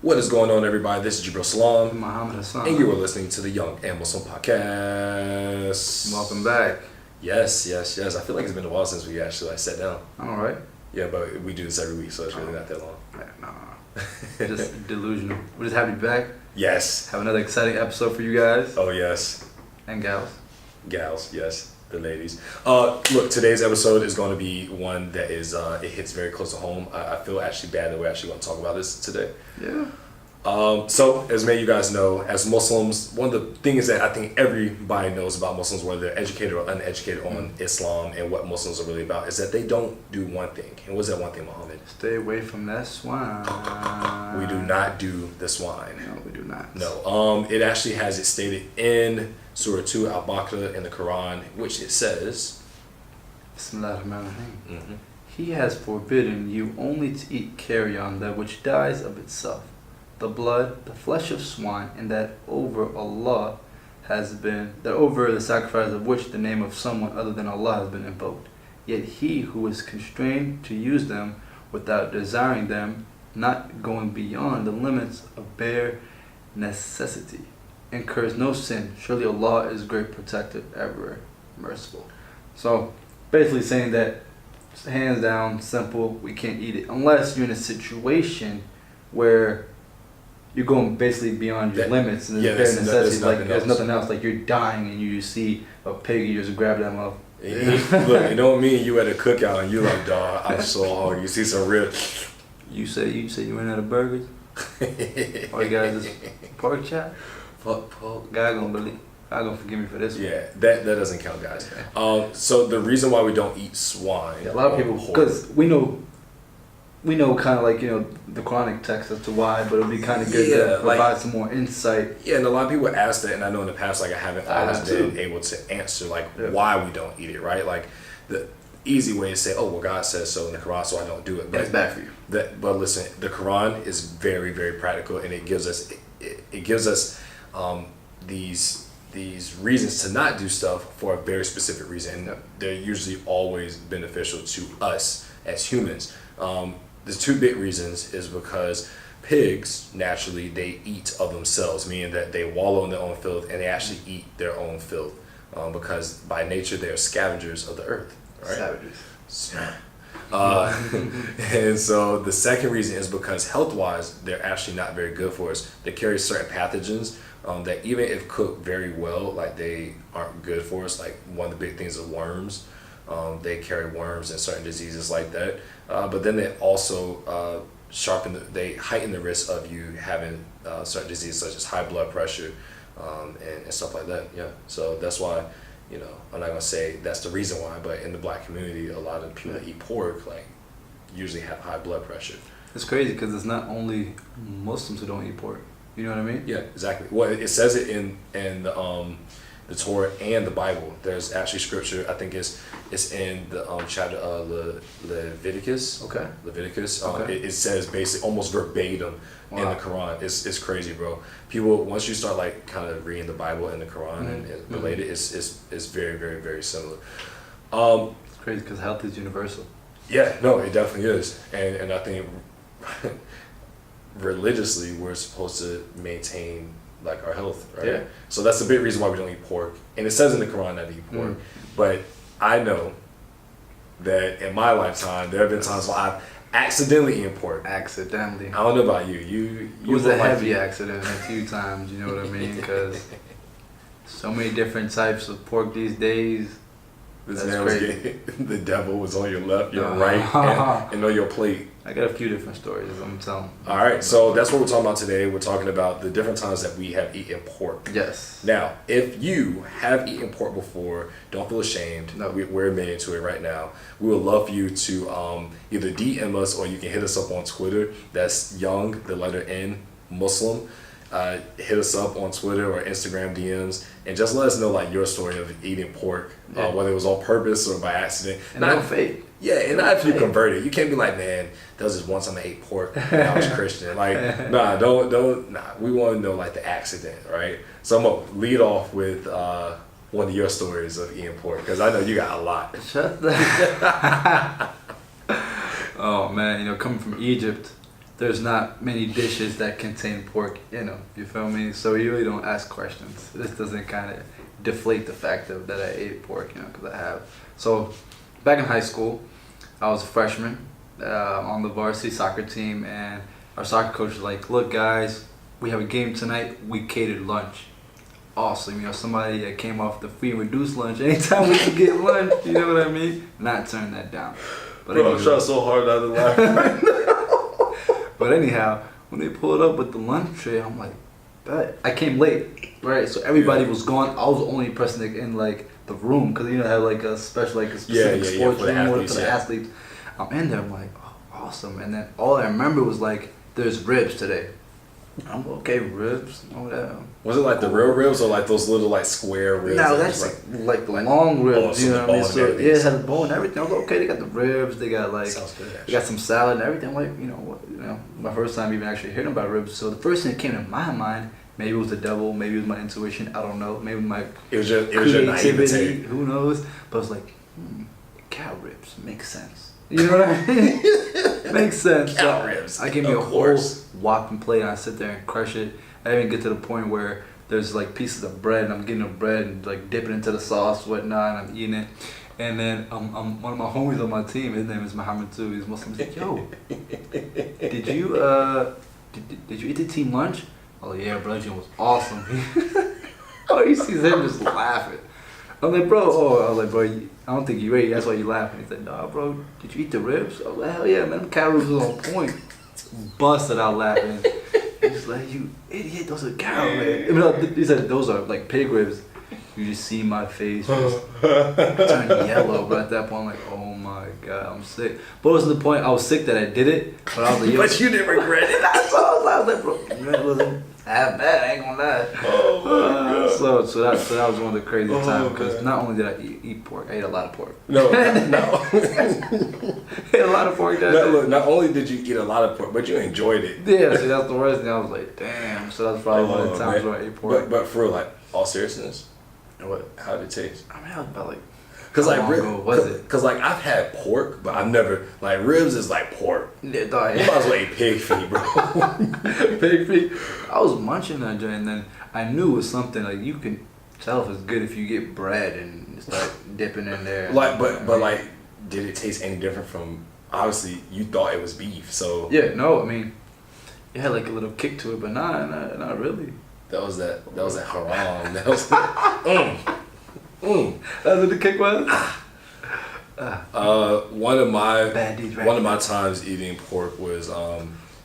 What is going on, everybody? This is Jibril Salam, Muhammad Hassan. and you are listening to the Young and Muslim Podcast. Welcome back. Yes. I feel like it's been a while since we actually sat down. All right. Yeah, but we do this every week, so it's really not that long. Nah. Just delusional. We're just happy to be back. Yes. Have another exciting episode for you guys. Oh, yes. And gals. Gals, yes. The ladies. Look, today's episode is going to be one that is, it hits very close to home. I feel actually bad that we're actually going to talk about this today. Yeah. So, as many of you guys know, as Muslims, one of the things that I think everybody knows about Muslims, whether they're educated or uneducated on Islam and what Muslims are really about, is that they don't do one thing. And what's that one thing, Muhammad? Stay away from that swine. We do not do the swine. No, we do not. No. It actually has it stated in Surah 2 Al-Baqarah in the Quran, which it says, Bismillahirrahmanirrahim. He has forbidden you only to eat carrion, that which dies of itself, the blood, the flesh of swine, and that over Allah has been, that over the sacrifice of which the name of someone other than Allah has been invoked. Yet he who is constrained to use them without desiring them, not going beyond the limits of bare necessity, incurs no sin. Surely Allah is great protector, ever merciful. So basically saying that, hands down, simple, we can't eat it unless you're in a situation where you're going basically beyond your limits and there's bare necessity. Like there's nothing else. Like you're dying and you just see a pig, you just grab them up. Look, you know me and you at a cookout and you like, dog, I'm so hungry. You see some real. You say you ran out of burgers. Or you got this pork chop. God gonna forgive me for this one. Yeah, that doesn't count, guys. So the reason why we don't eat swine, a lot of people, because we know kind of like, you know, the Quranic text as to why, but it'd be kind of good to provide some more insight. Yeah, and a lot of people ask that, and I know in the past, like I haven't always been able to answer why we don't eat it, right? Like the easy way to say, oh well, God says so in the Quran, so I don't do it. But it's bad for you. But listen, the Quran is very, very practical, and it gives us these reasons to not do stuff for a very specific reason. And they're usually always beneficial to us as humans. The two big reasons is because pigs, naturally, they eat of themselves, meaning that they wallow in their own filth and they actually eat their own filth, because by nature they are scavengers of the earth. Right? Savages. And so the second reason is because health-wise, they're actually not very good for us. They carry certain pathogens that even if cooked very well, like they aren't good for us. Like one of the big things is worms. They carry worms and certain diseases like that. But then they also they heighten the risk of you having certain diseases such as high blood pressure and stuff like that. Yeah. So that's why, you know, I'm not gonna say that's the reason why, but in the black community, a lot of people that eat pork usually have high blood pressure. It's crazy because it's not only Muslims who don't eat pork. You know what I mean? Yeah, exactly. Well, it says it in the Torah and the Bible. There's actually scripture. I think it's in the chapter Leviticus. Okay. Leviticus. It says basically almost verbatim in the Quran. It's crazy, bro. People, once you start kind of reading the Bible and the Quran and relate it, it's very, very, very similar. It's crazy because health is universal. Yeah, no, it definitely is, and I think religiously we're supposed to maintain our health, right? Yeah. So that's the big reason why we don't eat pork. And it says in the Quran not to eat pork. But I know that in my lifetime there have been times where I've accidentally eaten pork. Accidentally. I don't know about you. It was a heavy accident a few times, you know what I mean? Because so many different types of pork these days. This man was the devil was on your left, your right, and on your plate. I got a few different stories, I'm telling you. All right, so that's what we're talking about today. We're talking about the different times that we have eaten pork. Yes. Now, if you have eaten pork before, don't feel ashamed. No. We're admitting to it right now. We would love for you to either DM us or you can hit us up on Twitter. That's Young, the letter N, Muslim. Hit us up on Twitter or Instagram DMs and just let us know your story of eating pork, whether it was on purpose or by accident. And not fake. Yeah, and not if you converted. You can't be like, man, that was just one time I ate pork when I was Christian. Nah. We want to know the accident, right? So I'm gonna lead off with one of your stories of eating pork because I know you got a lot. Shut the. Oh man, coming from Egypt. there's not many dishes that contain pork in them. You feel me? So you really don't ask questions. This doesn't kind of deflate the fact of that I ate pork, because I have. So back in high school, I was a freshman on the varsity soccer team, and our soccer coach was like, "Look, guys, we have a game tonight. We catered lunch." Awesome, somebody that came off the free and reduced lunch. Anytime we could get lunch, you know what I mean? Not turn that down. But Bro, I'm trying so hard not to laugh. But anyhow, when they pulled up with the lunch tray, I'm like, bet. I came late, right? So everybody was gone. I was the only person in like the room because they had like a special, like a specific sports room for the athletes. I'm in there. I'm like, oh, awesome. And then all I remember was like, there's ribs today. I'm okay, ribs. Oh yeah. Was it like the real ribs or like those little like square ribs? No, that's like the long ribs. You know what I mean? So yeah, it had a bone and everything. I was like, okay, they got the ribs. They got like they got some salad and everything. I'm like, my first time even actually hearing about ribs. So the first thing that came to my mind, maybe it was the devil, maybe it was my intuition. I don't know. Maybe my it was your naivety. Who knows? But I was like, cow ribs makes sense. You know what I mean? Makes sense. Cow ribs. I give me a whole whopping plate and I sit there and crush it. I even get to the point where there's like pieces of bread and I'm getting the bread and like dipping into the sauce, whatnot, and I'm eating it. And then one of my homies on my team, his name is Muhammad too. He's Muslim. He's like, "Yo, did you eat the team lunch?" Oh yeah, bro, it was awesome. Oh, he sees him just laughing. I'm like, bro, I don't think you ate. That's why you laughing. He said, "Nah, bro, did you eat the ribs?" I was like, "Hell yeah, man, them cow ribs was on point." Busted out laughing. He's like, "You idiot, those are cow ribs." He said, "Those are like pig ribs." You just see my face just turn yellow. But at that point, I'm like, oh my God, I'm sick. But it wasn't the point. I was sick that I did it. But I was like, yo. But you didn't regret it. That's all. I was like, bro, it wasn't half bad. I ain't gonna lie. Oh my God. So that was one of the crazy times because not only did I eat pork, I ate a lot of pork. No. Ate a lot of pork. Look, not only did you eat a lot of pork, but you enjoyed it. Yeah, see, that's the worst thing. I was like, damn. So that's probably one of the times where I ate pork. But for real, like, all seriousness, how did it taste? I mean, I was about like. Cause like was it? Cause like I've had pork, but I've never like ribs is like pork. Yeah, you might as well eat pig feet, bro. Pig feet. I was munching that joint, and then I knew it was something like you can tell if it's good if you get bread and start dipping in there. Like, but like, did it taste any different from? Obviously, you thought it was beef, so yeah. No, I mean, it had like a little kick to it, but not really. That was that haram. That was That's what the kick was. One of my times eating pork was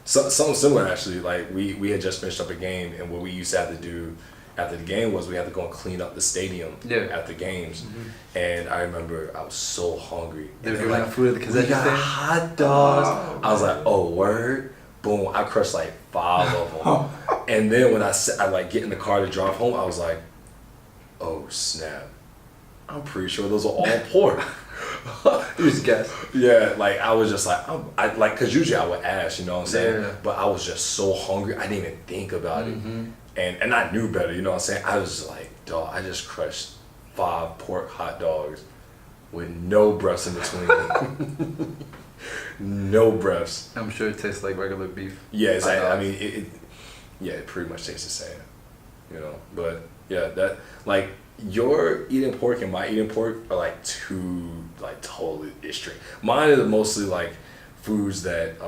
something similar actually. Like we had just finished up a game, and what we used to have to do after the game was we had to go and clean up the stadium after games. Mm-hmm. And I remember I was so hungry. They were giving out food because we got hot dogs. Oh, I was like, oh word. Boom, I crushed like 5 of them. And then when I like get in the car to drive home, I was like, oh snap. I'm pretty sure those are all pork. You just guess. Yeah, like I was just like, cause usually I would ask, you know what I'm saying? Yeah. But I was just so hungry, I didn't even think about it. And I knew better, you know what I'm saying? I was just like, dog, I just crushed 5 pork hot dogs with no breaths in between. No breaths. I'm sure it tastes like regular beef. Yeah, exactly. I mean, it pretty much tastes the same, you know. But yeah, that like your eating pork and my eating pork are like two like totally extreme. Mine are mostly like foods that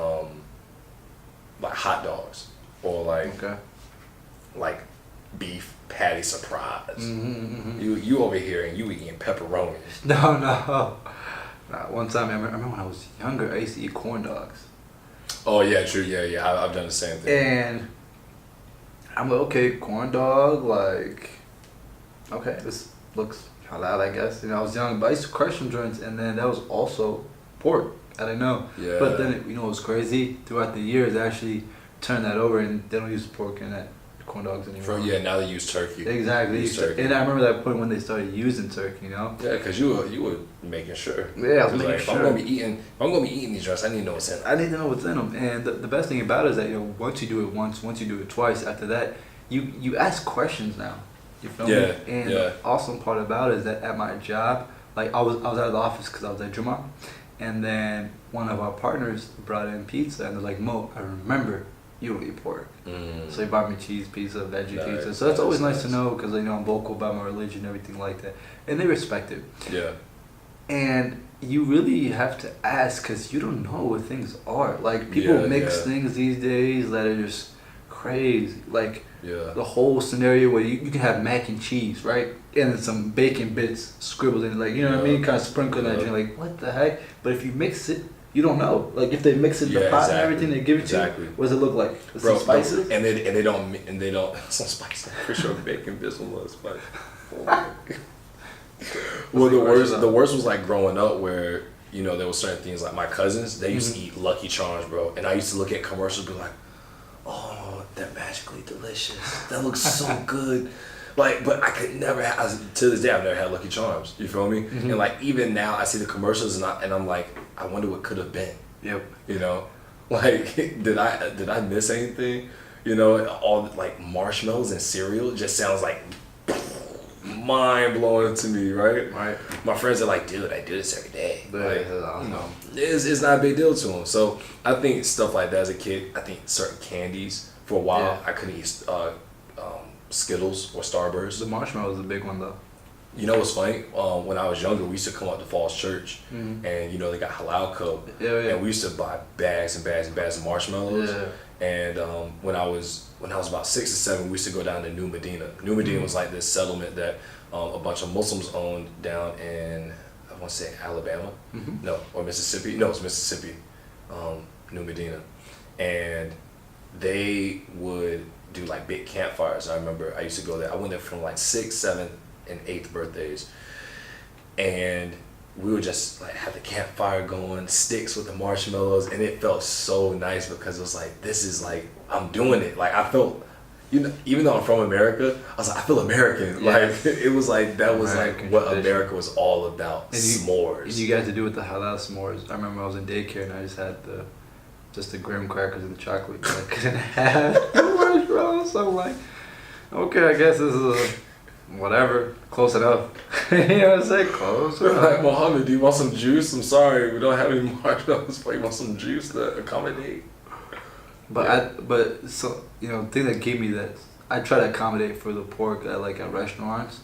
like hot dogs or like beef patty surprise. You over here and you eating pepperoni. No. One time, I remember when I was younger, I used to eat corn dogs. Oh yeah, true. Yeah. I've done the same thing. And I'm like, okay, corn dog, like, okay, this looks halal, I guess. I was young, but I used to crush some joints, and then that was also pork. I didn't know. Yeah. But then, it was crazy. Throughout the years, I actually turned that over, and they don't use pork in that corn dogs anymore. Now they use turkey. Exactly. Turkey. And I remember that point when they started using turkey, Yeah, because you were making sure. Yeah, I was making sure. If I'm gonna be eating these drinks, I need to know what's in them. I need to know what's in them. And the best thing about it is that once you do it once you do it twice, after that, you ask questions now. You feel me? And the awesome part about it is that at my job, like I was out of the office because I was at Juma, And then one of our partners brought in pizza, and they're like, Mo, I remember you don't eat pork. So he bought me cheese pizza, veggie pizza. So that's always nice to know because, I'm vocal about my religion and everything like that. And they respect it. Yeah. And you really have to ask because you don't know what things are. Like, people mix things these days that are just crazy. Like, the whole scenario where you can have mac and cheese, right? And then some bacon bits scribbled in, like, you know what I mean? Kind of sprinkled in that drink, like, what the heck? But if you mix it, you don't know. Like, if they mix it in the pot and everything, they give it to you. What does it look like? With some spices? And they don't some spices. I'm pretty sure bacon bits was spicy. Well, the worst was like growing up where, there were certain things like my cousins, they used to eat Lucky Charms, bro. And I used to look at commercials and be like, oh, they're magically delicious. That looks so good. Like, but I could never have, to this day, I've never had Lucky Charms. You feel me? And like, even now I see the commercials and I'm like, I wonder what could have been. Yep. Like, did I miss anything? All like marshmallows and cereal just sounds like mind blowing to me, right? Right. My friends are like, dude, I do this every day. Like, I it's not a big deal to them. So I think stuff like that as a kid, I think certain candies, for a while, I couldn't eat Skittles or Starburst. The marshmallow is a big one, though. You know what's funny? When I was younger, we used to come up to Falls Church, and they got halal coke, and we used to buy bags and bags and bags of marshmallows. Yeah. And when I was about 6 or 7, we used to go down to New Medina. New Medina was like this settlement that a bunch of Muslims owned down in, I want to say Alabama, no, or Mississippi. No, it's Mississippi. New Medina, and they would do like big campfires. I remember I used to go there. I went there from like 6th, 7th, and 8th birthdays, and we would just like have the campfire going, sticks with the marshmallows, and it felt so nice because it was like, this is like, I'm doing it. Like, I felt, even though I'm from America, I was like, I feel American. Like, it was like, that was American, like what tradition. America was all about. And s'mores. And you guys to do with the halal s'mores. I remember I was in daycare and I just had the graham crackers and the chocolate. But I couldn't have the marshmallows. So I'm like, okay, I guess this is whatever, close enough. You know what I'm saying? Close enough. Like, Mohammed, do you want some juice? I'm sorry, we don't have any marshmallows, but you want some juice to accommodate? But the thing that gave me that, I try to accommodate for the pork at restaurants.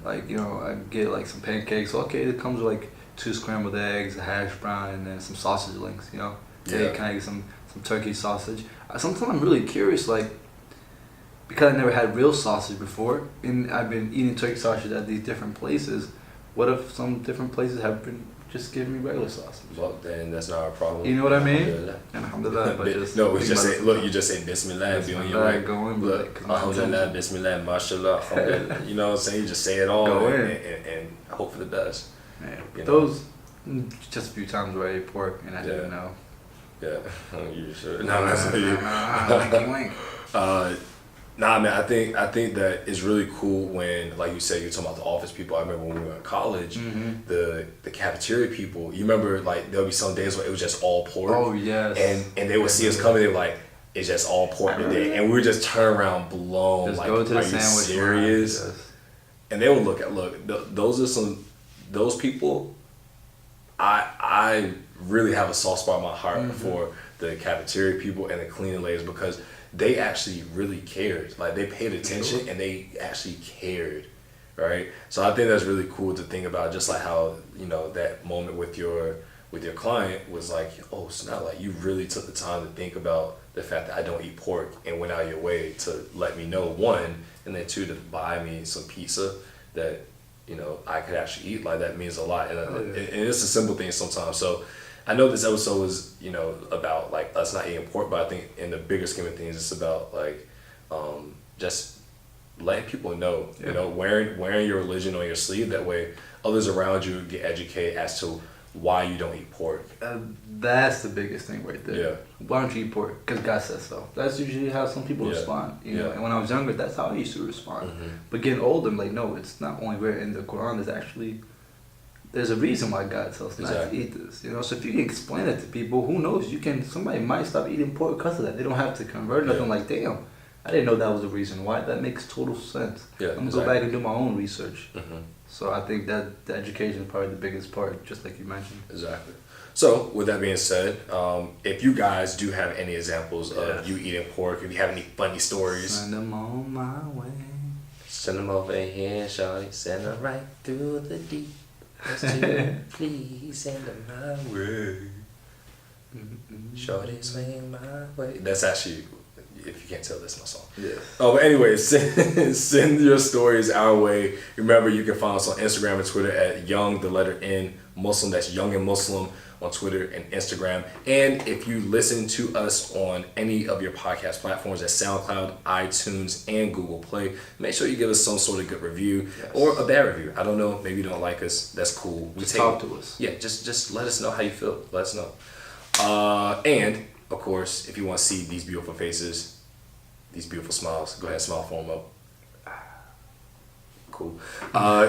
Like, I get like some pancakes. Okay, it comes with like 2 scrambled eggs, a hash brown, and then some sausage links. Hey, can I get some turkey sausage? Sometimes I'm really curious, like, because I never had real sausage before, and I've been eating turkey sausage at these different places. What if some different places have been just giving me regular sausage? Well, then that's not our problem. You know what I mean? Alhamdulillah. But we just say, look, you just say Bismillah, be on your way. Go in, look, Alhamdulillah, Bismillah, Mashallah, Alhamdulillah. You know what I'm saying? You just say it all and hope for the best. Yeah, those, just a few times where I ate pork and I didn't know. Yeah, you sure? No, that's you. Nah, man, I think that it's really cool when, like you said, you're talking about the office people. I remember when we were in college, the cafeteria people, you remember, like, there'll be some days where it was just all pork. Oh, yes. And they would see us coming, they were like, it's just all pork today. And we would just turn around blown, just like, go to the are you serious? Yes. And they would those people, I really have a soft spot in my heart for the cafeteria people and the cleaning ladies because they actually really cared. Like, they paid attention and they actually cared, right? So I think that's really cool to think about, just like how, that moment with your client was like, oh, it's not like you really took the time to think about the fact that I don't eat pork and went out of your way to let me know, 1, and then 2, to buy me some pizza that, I could actually eat. Like, that means a lot. And it's a simple thing sometimes. So I know this episode was, about like us not eating pork, but I think in the bigger scheme of things, it's about like, just letting people know, wearing your religion on your sleeve. That way, others around you get educated as to why you don't eat pork. That's the biggest thing right there. Yeah. Why don't you eat pork? Because God says so. That's usually how some people respond. And when I was younger, that's how I used to respond. But getting older, I'm like, no, it's not only written in the Quran. There's a reason why God tells us not to eat this. So if you can explain it to people, who knows? Somebody might stop eating pork because of that. They don't have to convert nothing. Like, damn, I didn't know that was the reason why. That makes total sense. Yeah, I'm gonna go back and do my own research. So I think that the education is probably the biggest part, just like you mentioned. Exactly. So, with that being said, if you guys do have any examples of you eating pork, if you have any funny stories, send them on my way. send them over here, shawty. Send them right through the deep. Please send them my way. Shorty, swing my way. That's actually, if you can't tell, that's my song. Yeah. Oh, but anyway, send your stories our way. Remember, you can find us on Instagram and Twitter at Young, the letter N, Muslim. That's Young and Muslim on Twitter and Instagram. And if you listen to us on any of your podcast platforms, at SoundCloud, iTunes, and Google Play, make sure you give us some sort of good review or a bad review. I don't know. Maybe you don't like us. That's cool. Just talk to us. Yeah, just let us know how you feel. Let us know. And of course, if you want to see these beautiful faces, these beautiful smiles, go ahead and smile for them up. Cool.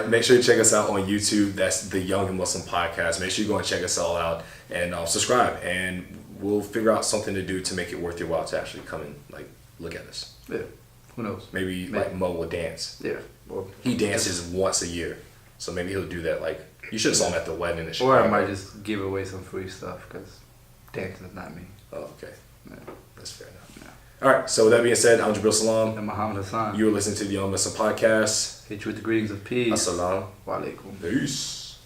Make sure you check us out on YouTube. That's the Young and Muslim Podcast. Make sure you go and check us all out and subscribe. And we'll figure out something to do to make it worth your while to actually come and like look at us. Yeah. Who knows? Maybe like Mo will dance. Yeah. Or he dances once a year, so maybe he'll do that. Like you should have saw him at the wedding in Chicago. Or I might just give away some free stuff because dancing is not me. Oh, okay. Yeah. That's fair enough. Yeah. All right. So with that being said, I'm Jabril Salam. And Muhammad Hassan. You were listening to the Young Muslim Podcast. Hit you with the greetings of peace. Assalamu Wa alaikum. Peace.